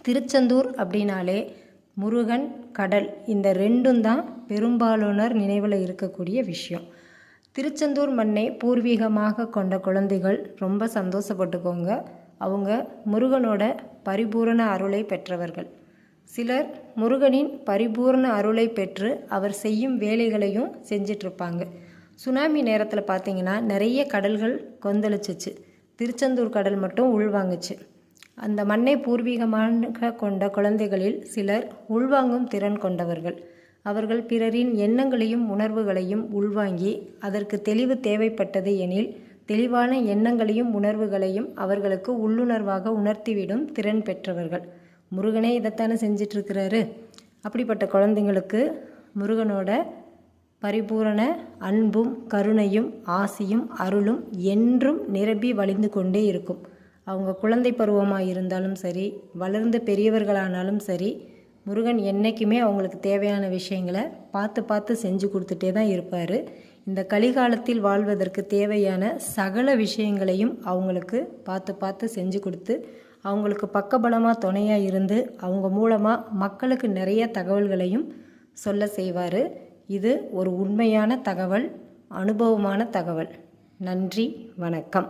திருச்செந்தூர் அப்படின்னாலே முருகன், கடல் இந்த ரெண்டும் தான் பெரும்பாலானோர் நினைவில் இருக்கக்கூடிய விஷயம். திருச்செந்தூர் மண்ணை பூர்வீகமாக கொண்ட குழந்தைகள் ரொம்ப சந்தோஷப்பட்டுக்கோங்க. அவங்க முருகனோட பரிபூரண அருளை பெற்றவர்கள். சிலர் முருகனின் பரிபூர்ண அருளை பெற்று அவர் செய்யும் வேலைகளையும் செஞ்சிட்ருப்பாங்க. சுனாமி நேரத்தில் பார்த்திங்கன்னா நிறைய கடல்கள் கொந்தளிச்சிச்சு. திருச்செந்தூர் கடல் மட்டும் உள்வாங்குச்சு. அந்த மண்ணை பூர்வீகமாக கொண்ட குழந்தைகளில் சிலர் உள்வாங்கும் திறன் கொண்டவர்கள். அவர்கள் பிறரின் எண்ணங்களையும் உணர்வுகளையும் உள்வாங்கி அதற்கு தெளிவு தேவைப்பட்டது எனில் தெளிவான எண்ணங்களையும் உணர்வுகளையும் அவர்களுக்கு உள்ளுணர்வாக உணர்த்திவிடும் திறன் பெற்றவர்கள். முருகனே இதைத்தானே செஞ்சிட்ருக்கிறாரு. அப்படிப்பட்ட குழந்தைங்களுக்கு முருகனோட பரிபூரண அன்பும் கருணையும் ஆசியும் அருளும் என்றும் நிரம்பி வழிந்து கொண்டே இருக்கும். அவங்க குழந்தை பருவமாக இருந்தாலும் சரி, வளர்ந்த பெரியவர்களானாலும் சரி, முருகன் என்றைக்குமே அவங்களுக்கு தேவையான விஷயங்களை பார்த்து பார்த்து செஞ்சு கொடுத்துட்டே தான் இருப்பார். இந்த கலிகாலத்தில் வாழ்வதற்கு தேவையான சகல விஷயங்களையும் அவங்களுக்கு பார்த்து பார்த்து செஞ்சு கொடுத்து அவங்களுக்கு பக்கபலமாக துணையாக இருந்து அவங்க மூலமாக மக்களுக்கு நிறைய தகவல்களையும் சொல்ல செய்வார். இது ஒரு உண்மையான தகவல், அனுபவமான தகவல். நன்றி, வணக்கம்.